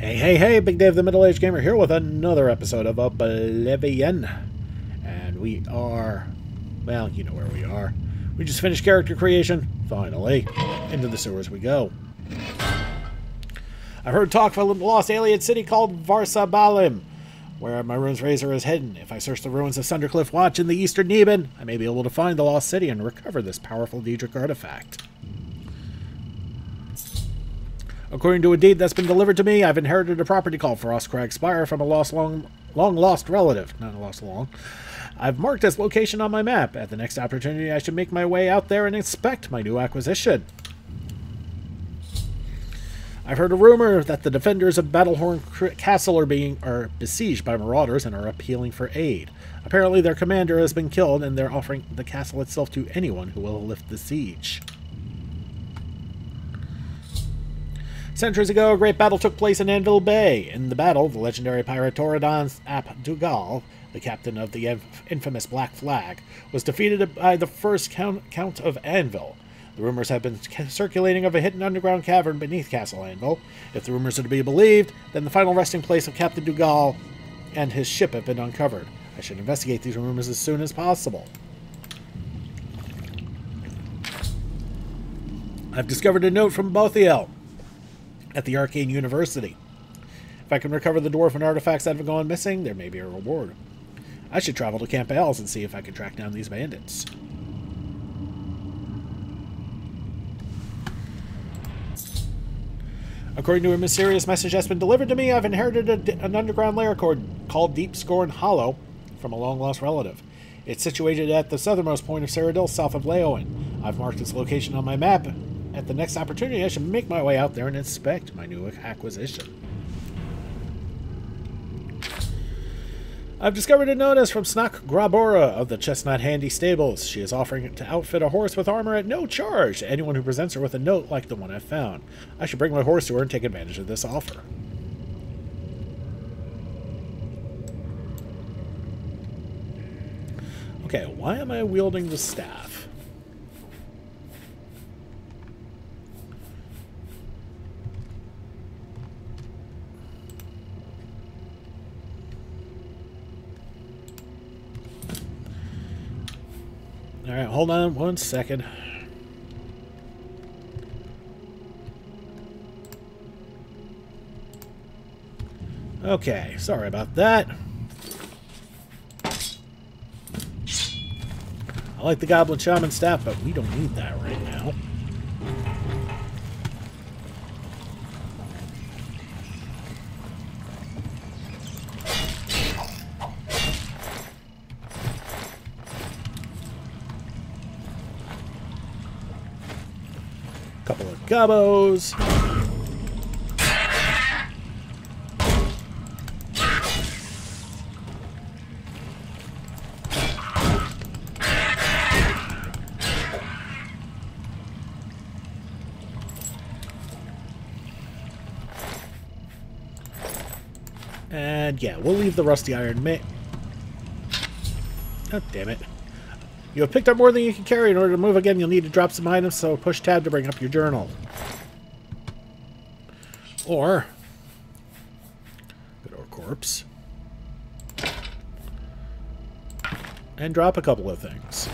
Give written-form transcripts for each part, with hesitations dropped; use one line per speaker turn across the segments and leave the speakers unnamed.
Hey, Big Dave the Middle-Aged Gamer here with another episode of Oblivion. And we are, well, you know where we are. We just finished character creation, finally. Into the sewers we go. I've heard talk of a lost alien city called Varsabalim, where my ruins razor is hidden. If I search the ruins of Sundercliff Watch in the Eastern Neben, I may be able to find the lost city and recover this powerful Daedric artifact. According to a deed that's been delivered to me, I've inherited a property called Frostcrag Spire from a long lost relative. Not lost long. I've marked its location on my map. At the next opportunity, I should make my way out there and inspect my new acquisition. I've heard a rumor that the defenders of Battlehorn Castle are besieged by marauders and are appealing for aid. Apparently their commander has been killed and they're offering the castle itself to anyone who will lift the siege. Centuries ago, a great battle took place in Anvil Bay. In the battle, the legendary pirate Toradon ap Dugal, the captain of the infamous Black Flag, was defeated by the first Count of Anvil. The rumors have been circulating of a hidden underground cavern beneath Castle Anvil. If the rumors are to be believed, then the final resting place of Captain Dugal and his ship have been uncovered. I should investigate these rumors as soon as possible. I've discovered a note from Bothiel at the Arcane University. If I can recover the dwarven artifacts that have gone missing, there may be a reward. I should travel to Camp Els and see if I can track down these bandits. According to a mysterious message that's been delivered to me, I've inherited an underground lair called Deep Scorn Hollow from a long-lost relative. It's situated at the southernmost point of Cyrodiil, south of Leowen. I've marked its location on my map. At the next opportunity, I should make my way out there and inspect my new acquisition. I've discovered a notice from Snock Grabora of the Chestnut Handy Stables. She is offering to outfit a horse with armor at no charge to anyone who presents her with a note like the one I've found. I should bring my horse to her and take advantage of this offer. Okay, why am I wielding the staff? Alright, hold on 1 second. Okay, sorry about that. I like the Goblin Shaman staff, but we don't need that right now. Couple of gobos. And yeah, we'll leave the rusty iron Oh, damn it. You have picked up more than you can carry. In order to move again, you'll need to drop some items, so push tab to bring up your journal. Or go to our corpse and drop a couple of things.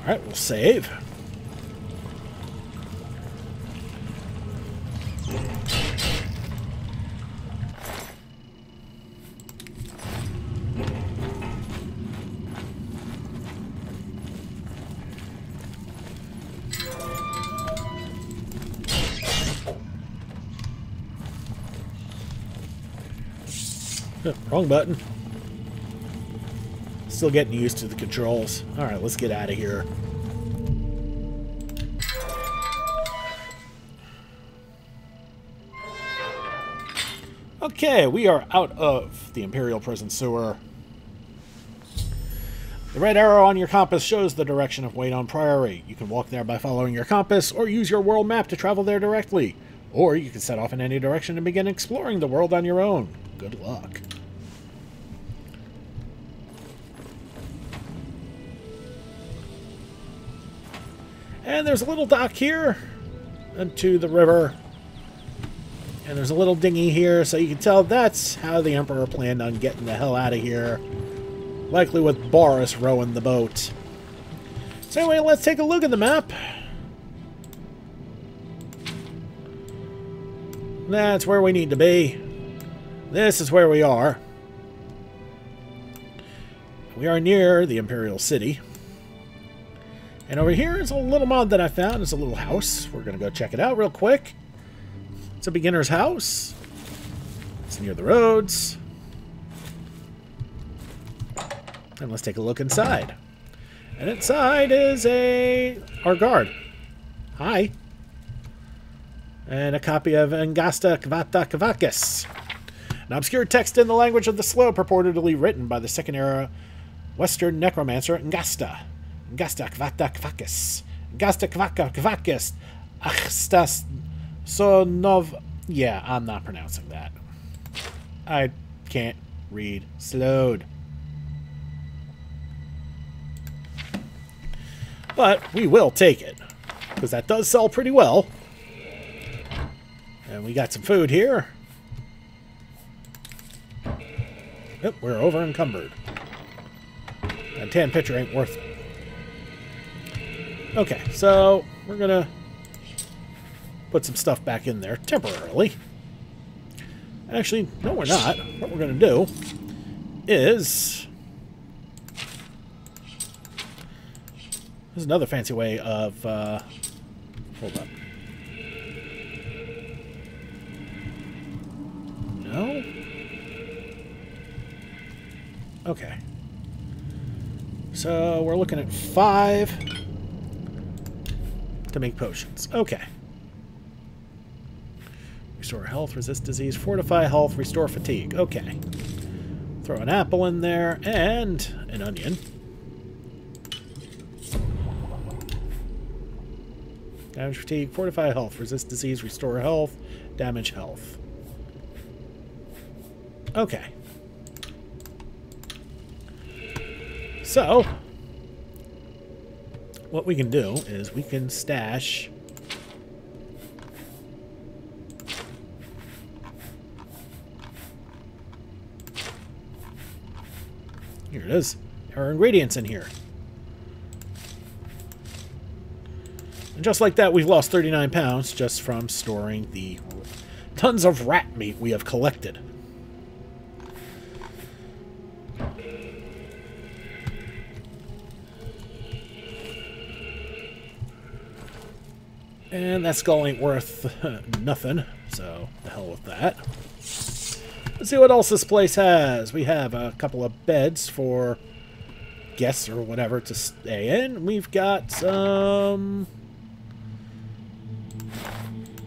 Alright, we'll save. Wrong button. Still getting used to the controls. Alright, let's get out of here. Okay, we are out of the Imperial Prison Sewer. The red arrow on your compass shows the direction of Waydon Priory. You can walk there by following your compass, or use your world map to travel there directly. Or you can set off in any direction and begin exploring the world on your own. Good luck. And there's a little dock here into the river. And there's a little dinghy here, so you can tell that's how the Emperor planned on getting the hell out of here. Likely with Boris rowing the boat. So anyway, let's take a look at the map. That's where we need to be. This is where we are. We are near the Imperial City. And over here is a little mod that I found. It's a little house. We're going to go check it out real quick. It's a beginner's house. It's near the roads. And let's take a look inside. And inside is our guard. Hi. And a copy of Ngasta Kvata Kvakis. An obscure text in the language of the slow, purportedly written by the Second Era Western necromancer Ngasta. Ngasta Kvata Kvakis. Ngasta Kvaka Kvakis. Achstas Sonov. Yeah, I'm not pronouncing that. I can't read slowed. But we will take it, because that does sell pretty well. And we got some food here. Yep, we're over encumbered. That tan pitcher ain't worth it. Okay, so we're gonna put some stuff back in there temporarily. Actually, no, we're not. What we're gonna do is... There's another fancy way of... hold up. No? Okay. So we're looking at 5 to make potions. Okay. Restore health, resist disease, fortify health, restore fatigue. Okay. Throw an apple in there and an onion. Damage fatigue, fortify health, resist disease, restore health, damage health. Okay. So, what we can do is we can stash here it is. There are ingredients in here. And just like that, we've lost 39 pounds just from storing the tons of rat meat we have collected. And that skull ain't worth nothing, so the hell with that. Let's see what else this place has. We have a couple of beds for guests or whatever to stay in. We've got some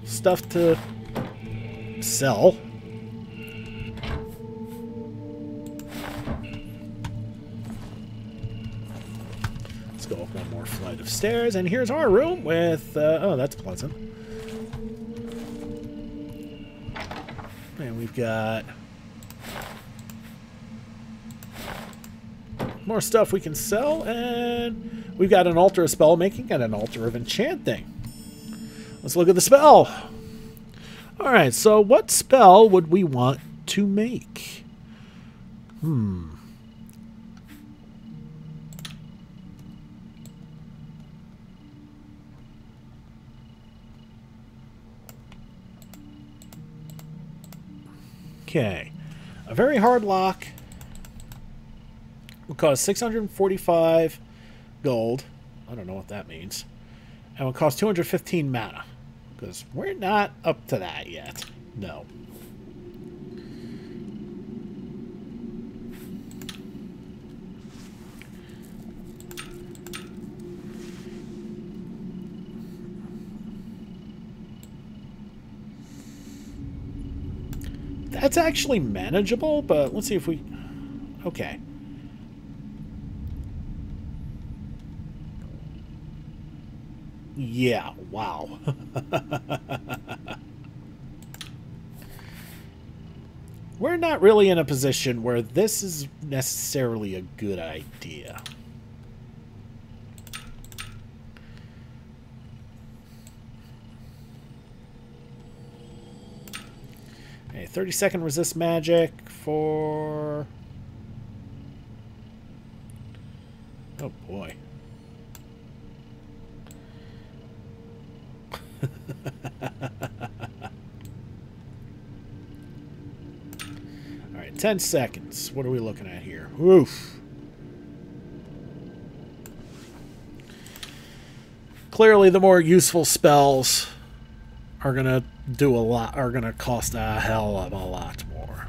stuff to sell. Let's go up one more flight of stairs, and here's our room with, oh, that's pleasant. And we've got more stuff we can sell, and we've got an altar of spell making and an altar of enchanting. Let's look at the spell. Alright, so what spell would we want to make? Okay. A very hard lock will cost 645 gold. I don't know what that means. And will cost 215 mana. Because we're not up to that yet. No. That's actually manageable, but let's see if we... Okay. Yeah, wow. We're not really in a position where this is necessarily a good idea. Okay, 30-second resist magic for... Oh boy. Alright, 10 seconds. What are we looking at here? Oof. Clearly the more useful spells are gonna do a lot, are gonna cost a hell of a lot more.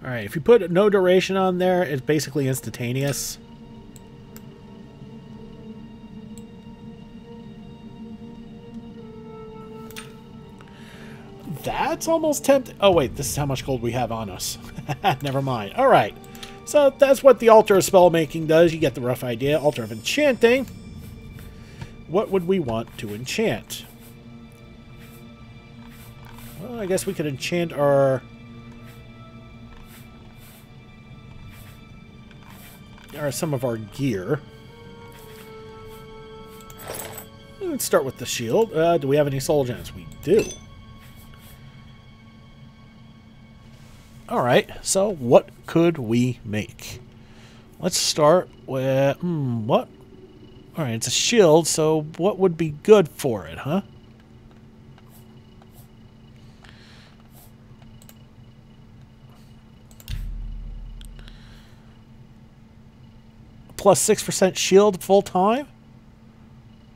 Alright, if you put no duration on there, it's basically instantaneous. That's almost tempting. Oh wait, this is how much gold we have on us. Never mind. Alright, so that's what the Altar of Spellmaking does. You get the rough idea. Altar of Enchanting. What would we want to enchant? Well, I guess we could enchant our... or some of our gear. Let's start with the shield. Do we have any soul gems? We do. Alright, so what could we make? Let's start with... what? Alright, it's a shield, so what would be good for it, huh? Plus 6% shield full time?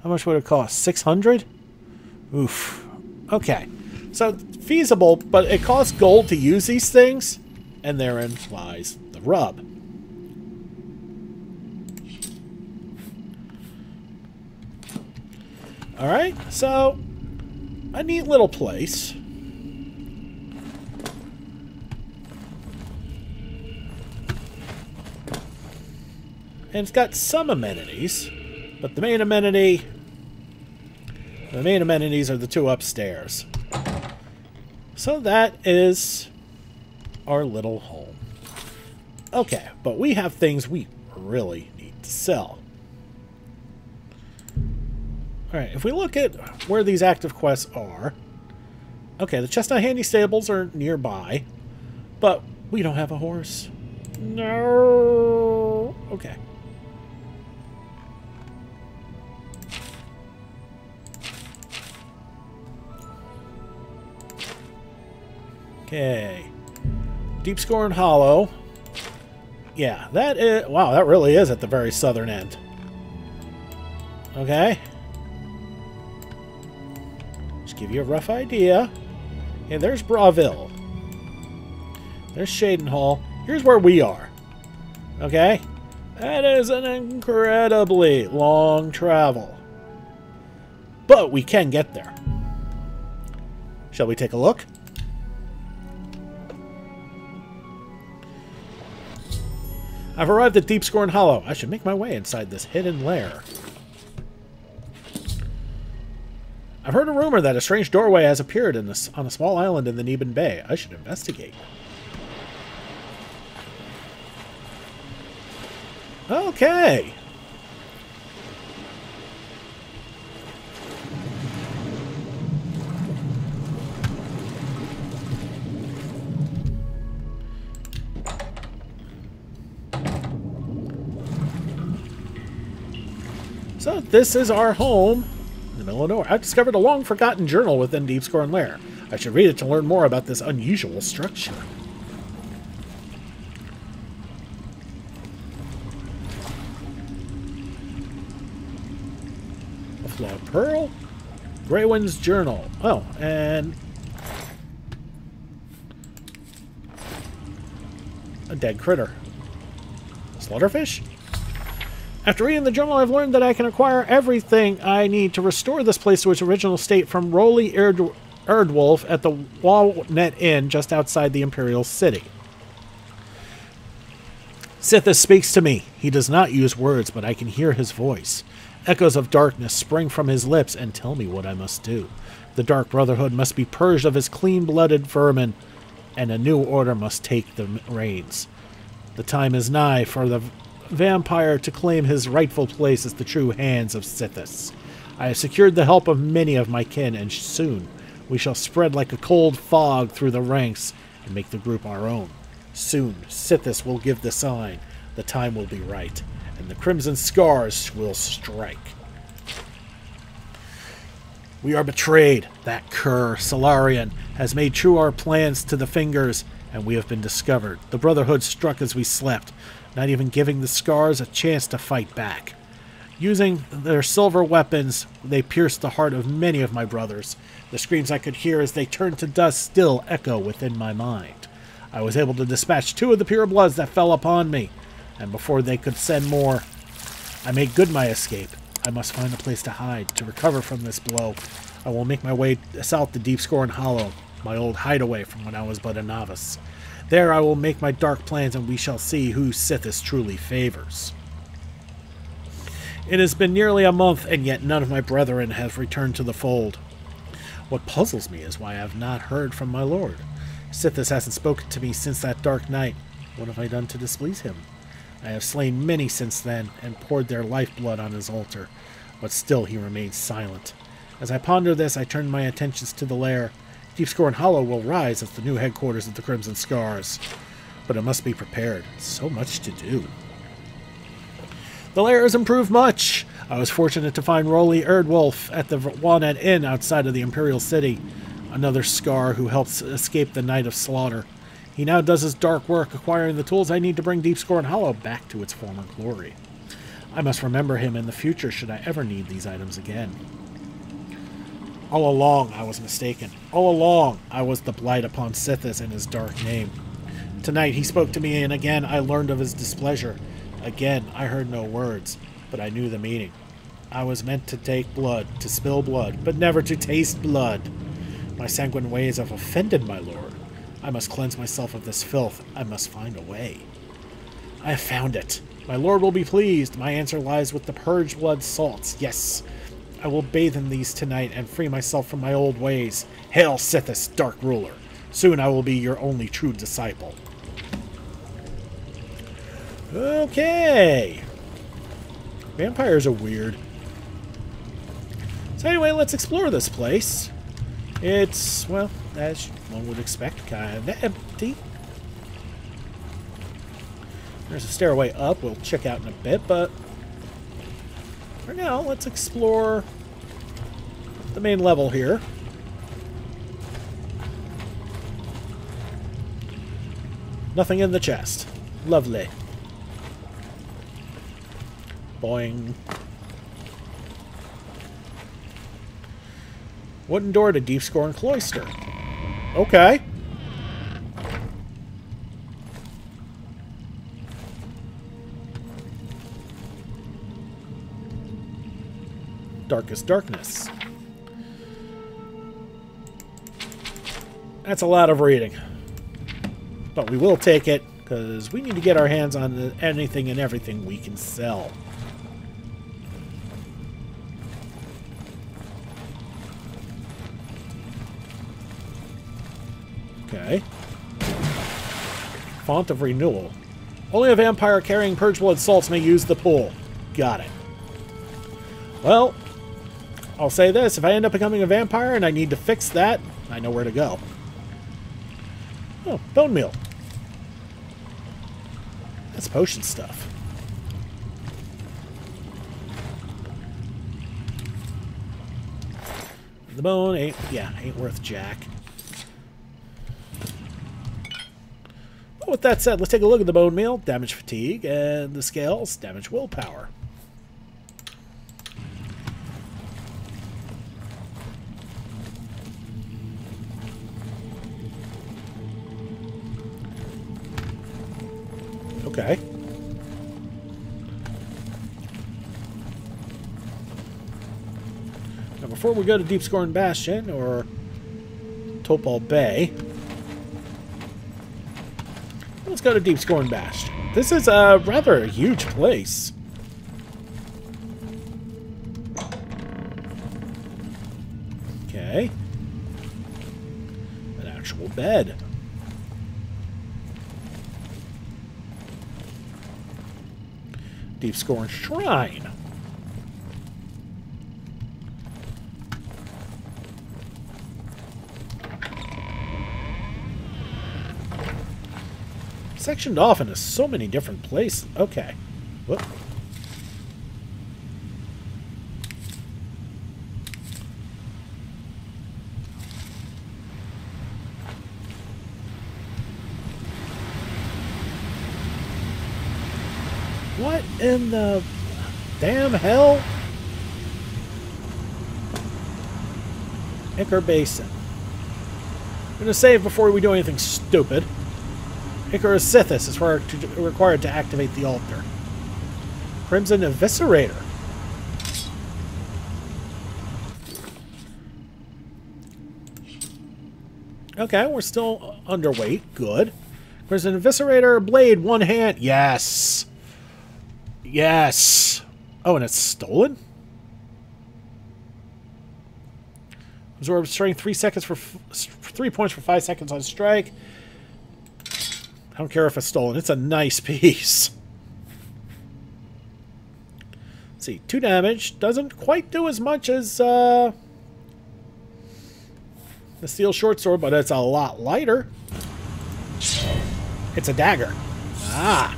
How much would it cost? 600? Oof. Okay. So, feasible, but it costs gold to use these things, and therein lies the rub. Alright, so, a neat little place. And it's got some amenities, but the main amenities are the two upstairs. So that is our little home. Okay, but we have things we really need to sell. Alright, if we look at where these active quests are... Okay, the Chestnut Handy Stables are nearby, but we don't have a horse. No. Okay. Okay. Deep Scorn Hollow. Yeah, that is... Wow, that really is at the very southern end. Okay. Just give you a rough idea. And there's Braville. There's Shadenhall. Here's where we are. Okay? That is an incredibly long travel. But we can get there. Shall we take a look? I've arrived at Deep Scorn Hollow. I should make my way inside this hidden lair. I've heard a rumor that a strange doorway has appeared on a small island in the Neban Bay. I should investigate. Okay. So this is our home in the middle of nowhere. I've discovered a long-forgotten journal within Deep Scorn Lair. I should read it to learn more about this unusual structure. A flawed pearl. Greywind's journal. Oh, and a dead critter. Slaughterfish? After reading the journal, I've learned that I can acquire everything I need to restore this place to its original state from Roly Erdwolf at the Walnet Inn just outside the Imperial City. Sithis speaks to me. He does not use words, but I can hear his voice. Echoes of darkness spring from his lips and tell me what I must do. The Dark Brotherhood must be purged of his clean-blooded vermin, and a new order must take the reins. The time is nigh for the vampire to claim his rightful place as the true hands of Sithis. I have secured the help of many of my kin, and soon we shall spread like a cold fog through the ranks and make the group our own. Soon Sithis will give the sign, the time will be right, and the Crimson Scars will strike. We are betrayed. That cur, Solarian, has made true our plans to the fingers, and we have been discovered. The Brotherhood struck as we slept, not even giving the Scars a chance to fight back. Using their silver weapons, they pierced the heart of many of my brothers. The screams I could hear as they turned to dust still echo within my mind. I was able to dispatch 2 of the purebloods that fell upon me, and before they could send more, I made good my escape. I must find a place to hide, to recover from this blow. I will make my way south to Deepscorn Hollow, my old hideaway from when I was but a novice. There I will make my dark plans, and we shall see who Sithis truly favors. It has been nearly a month, and yet none of my brethren have returned to the fold. What puzzles me is why I have not heard from my lord. Sithis hasn't spoken to me since that dark night. What have I done to displease him? I have slain many since then, and poured their lifeblood on his altar, but still he remains silent. As I ponder this, I turn my attentions to the lair. Deepscorn Hollow will rise as the new headquarters of the Crimson Scars, but it must be prepared. So much to do. The lair has improved much. I was fortunate to find Rolly Erdwolf at the Walnut Inn outside of the Imperial City, another Scar who helps escape the Night of Slaughter. He now does his dark work, acquiring the tools I need to bring Deepscorn Hollow back to its former glory. I must remember him in the future should I ever need these items again. All along I was mistaken. All along I was the blight upon Sithis and his dark name. Tonight he spoke to me, and again I learned of his displeasure. Again I heard no words, but I knew the meaning. I was meant to take blood, to spill blood, but never to taste blood. My sanguine ways have offended my lord. I must cleanse myself of this filth. I must find a way. I have found it. My lord will be pleased. My answer lies with the purged blood salts. Yes, I will bathe in these tonight and free myself from my old ways. Hail Sithis, dark ruler. Soon I will be your only true disciple. Okay. Vampires are weird. So anyway, let's explore this place. It's, well, as one would expect, kind of empty. There's a stairway up we'll check out in a bit, but for now, let's explore the main level here. Nothing in the chest. Lovely. Boing. Wooden door to Deepscorn Cloister. Okay. Darkest darkness. That's a lot of reading. But we will take it, because we need to get our hands on anything and everything we can sell. Okay. Font of Renewal. Only a vampire carrying purge blood salts may use the pool. Got it. Well, I'll say this. If I end up becoming a vampire and I need to fix that, I know where to go. Oh, bone meal. That's potion stuff. The bone ain't worth jack. But with that said, let's take a look at the bone meal, damage fatigue, and the scales, damage willpower. Okay. Now, before we go to Deepscorn Bastion or Topal Bay, let's go to Deepscorn Bastion. This is a rather huge place. Okay. An actual bed. Deep Scorn Shrine. Sectioned off into so many different places. Okay. Whoop. What in the damn hell? Ichor Basin. I'm going to save before we do anything stupid. Icarus Sithis is required to activate the altar. Crimson Eviscerator. Okay, we're still underweight. Good. Crimson Eviscerator, blade, one hand. Yes. Yes. Oh, and it's stolen? Absorb strength 3 seconds for 3 points for 5 seconds on strike. I don't care if it's stolen. It's a nice piece. Let's see. 2 damage. Doesn't quite do as much as the steel short sword, but it's a lot lighter. It's a dagger. Ah.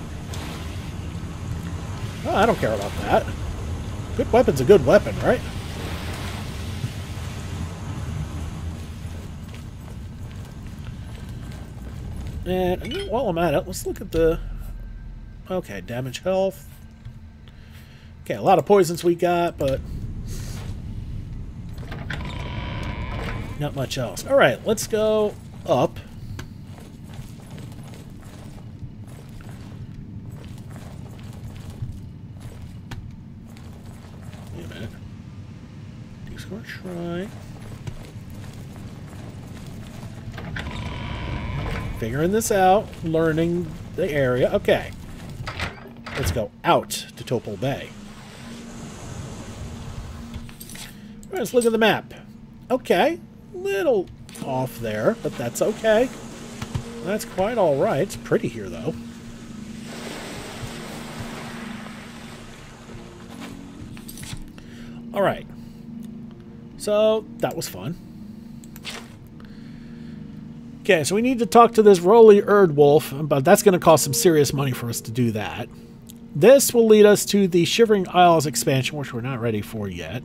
Oh, I don't care about that. Good weapon's a good weapon, right? And while I'm at it, let's look at the... Okay, damage health. Okay, a lot of poisons we got, but... not much else. Alright, let's go up. Wait a minute. Discord Shrine. Figuring this out, learning the area. Okay. Let's go out to Topol Bay. Let's look at the map. Okay. Little off there, but that's okay. That's quite alright. It's pretty here, though. Alright. So, that was fun. Okay, so we need to talk to this Roly Erdwolf, but that's going to cost some serious money for us to do that. This will lead us to the Shivering Isles expansion, which we're not ready for yet.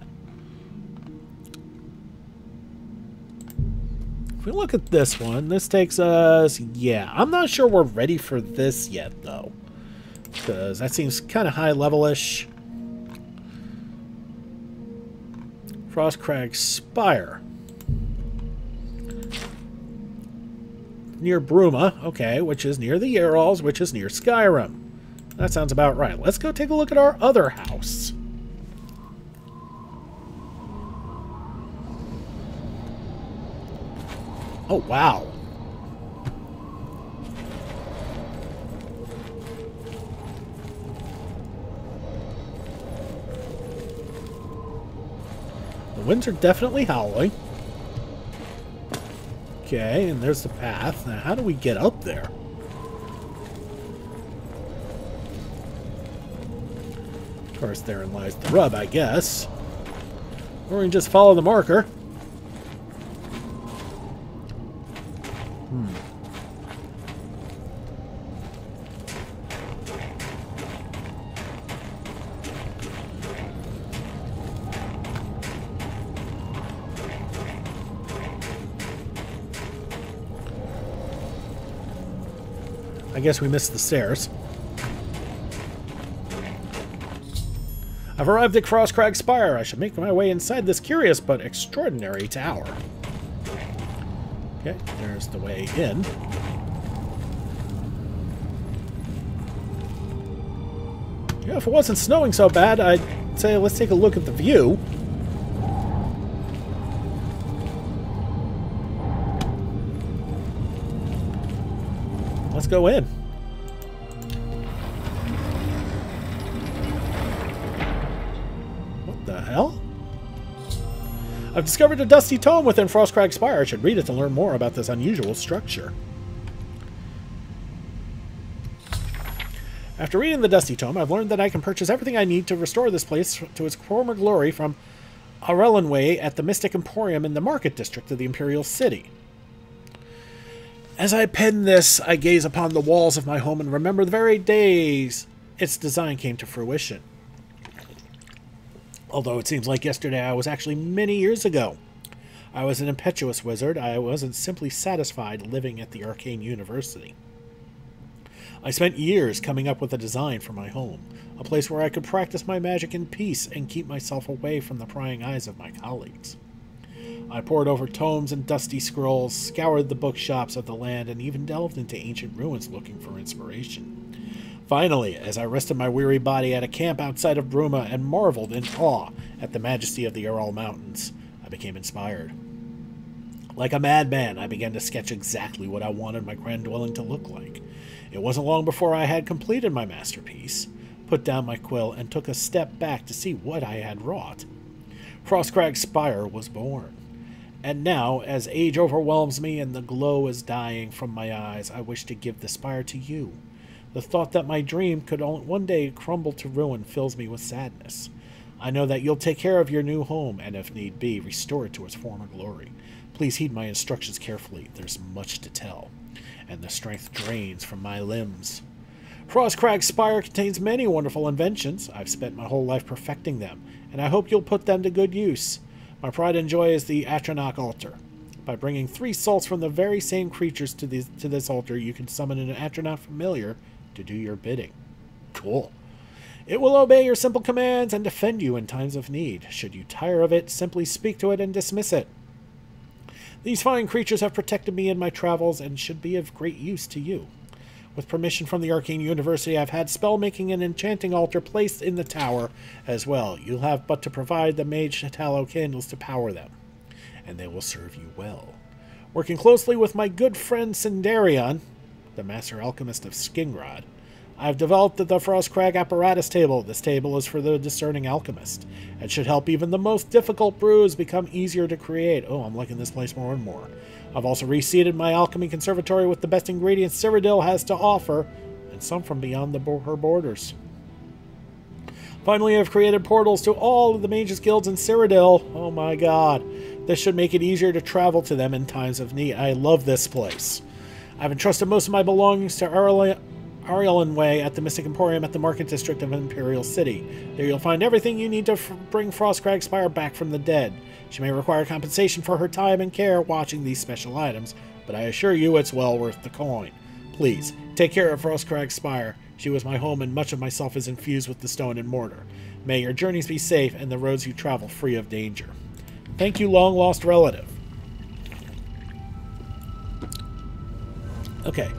If we look at this one, this takes us... Yeah, I'm not sure we're ready for this yet, though. Because that seems kind of high level-ish. Frostcrag Spire. Near Bruma, okay, which is near the Yarals, which is near Skyrim. That sounds about right. Let's go take a look at our other house. Oh, wow. The winds are definitely howling. Okay, and there's the path. Now, how do we get up there? Of course, therein lies the rub, I guess. Or we can just follow the marker. I guess we missed the stairs. I've arrived at Frostcrag Spire. I should make my way inside this curious but extraordinary tower. Okay, there's the way in. Yeah, if it wasn't snowing so bad, I'd say let's take a look at the view. Let's go in. What the hell? I've discovered a dusty tome within Frostcrag Spire. I should read it to learn more about this unusual structure. After reading the dusty tome, I've learned that I can purchase everything I need to restore this place to its former glory from Aurelinway at the Mystic Emporium in the Market District of the Imperial City. As I pen this, I gaze upon the walls of my home and remember the very days its design came to fruition. Although it seems like yesterday, I was actually many years ago. I was an impetuous wizard. I wasn't simply satisfied living at the Arcane University. I spent years coming up with a design for my home, a place where I could practice my magic in peace and keep myself away from the prying eyes of my colleagues. I pored over tomes and dusty scrolls, scoured the bookshops of the land, and even delved into ancient ruins looking for inspiration. Finally, as I rested my weary body at a camp outside of Bruma and marveled in awe at the majesty of the Ural Mountains, I became inspired. Like a madman, I began to sketch exactly what I wanted my grand dwelling to look like. It wasn't long before I had completed my masterpiece, put down my quill, and took a step back to see what I had wrought. Frostcrag Spire was born. And now, as age overwhelms me and the glow is dying from my eyes, I wish to give the spire to you. The thought that my dream could one day crumble to ruin fills me with sadness. I know that you'll take care of your new home, and if need be, restore it to its former glory. Please heed my instructions carefully. There's much to tell, and the strength drains from my limbs. Frostcrag Spire contains many wonderful inventions. I've spent my whole life perfecting them, and I hope you'll put them to good use. My pride and joy is the Atronach altar. By bringing 3 salts from the very same creatures to this altar, you can summon an Atronach familiar to do your bidding. Cool. It will obey your simple commands and defend you in times of need. Should you tire of it, simply speak to it and dismiss it. These fine creatures have protected me in my travels and should be of great use to you. With permission from the Arcane University, I've had spell-making and enchanting altar placed in the tower as well. You'll have but to provide the mage tallow candles to power them, and they will serve you well. Working closely with my good friend Sindarion, the master alchemist of Skingrod, I've developed the Frostcrag apparatus table. This table is for the discerning alchemist, and should help even the most difficult brews become easier to create. Oh, I'm liking this place more and more. I've also reseeded my alchemy conservatory with the best ingredients Cyrodiil has to offer, and some from beyond her borders. Finally, I've created portals to all of the mages guilds in Cyrodiil. Oh my god. This should make it easier to travel to them in times of need. I love this place. I've entrusted most of my belongings to Aurelinway at the Mystic Emporium at the Market District of Imperial City. There you'll find everything you need to bring Frostcrag Spire back from the dead. She may require compensation for her time and care watching these special items, but I assure you it's well worth the coin. Please, take care of Frostcrag Spire. She was my home, and much of myself is infused with the stone and mortar. May your journeys be safe and the roads you travel free of danger. Thank you, long-lost relative. Okay.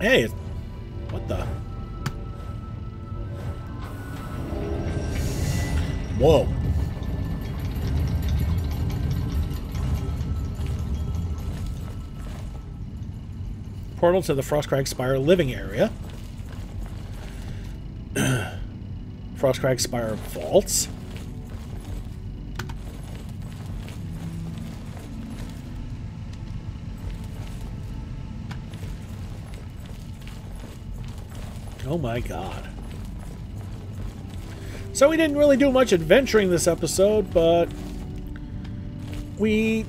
Hey, what the? Whoa. Portal to the Frostcrag Spire living area. Frostcrag Spire vaults. Oh my god. So we didn't really do much adventuring this episode, but we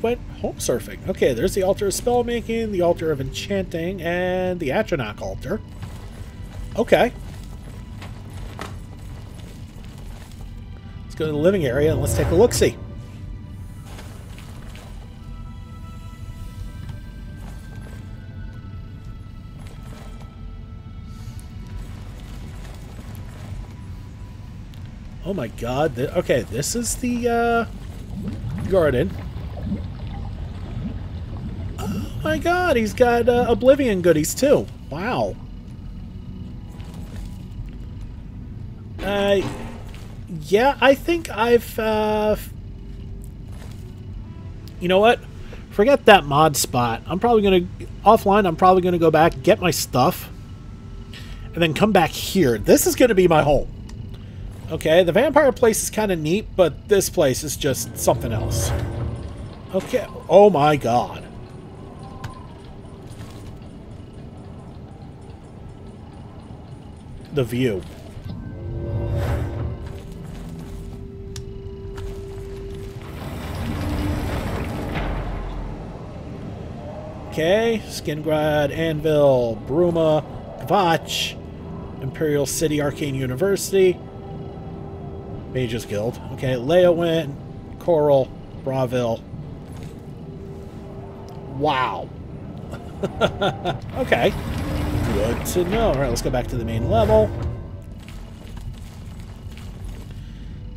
went home surfing. Okay, there's the altar of spellmaking, the altar of enchanting, and the Atronach altar. Okay. Let's go to the living area and let's take a look-see. Oh my god. Okay, this is the garden. Oh my god, he's got Oblivion goodies too. Wow. Yeah, I think I've... you know what? Forget that mod spot. I'm probably going to... Offline, I'm probably going to go back, get my stuff, and then come back here. This is going to be my home. Okay, the vampire place is kind of neat, but this place is just something else. Okay, oh my god. The view. Okay, Skingrad, Anvil, Bruma, Kvatch, Imperial City Arcane University, Mages Guild. Okay, Leowin, Coral, Braville. Wow. Okay. Good to know. Alright, let's go back to the main level.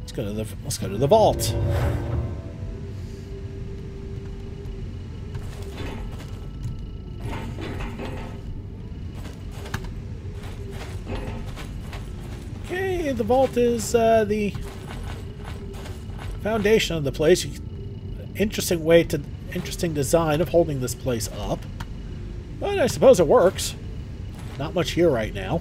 Let's go to the vault. Okay, the vault is the foundation of the place. Interesting design of holding this place up. But I suppose it works. Not much here right now.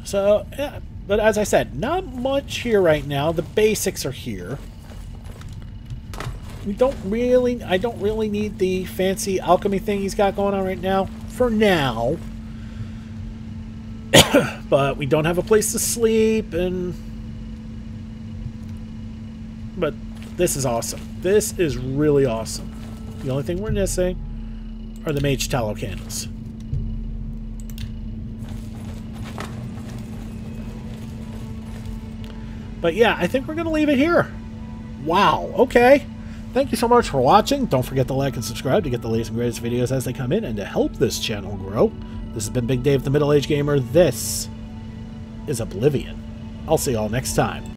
So, yeah, but as I said, not much here right now. The basics are here. I don't really need the fancy alchemy thing he's got going on right now. For now. But we don't have a place to sleep, but this is awesome. This is really awesome. The only thing we're missing are the mage tallow candles. But yeah, I think we're going to leave it here. Wow, okay. Thank you so much for watching. Don't forget to like and subscribe to get the latest and greatest videos as they come in and to help this channel grow. This has been Big Dave the Middle Age Gamer. This is Oblivion. I'll see you all next time.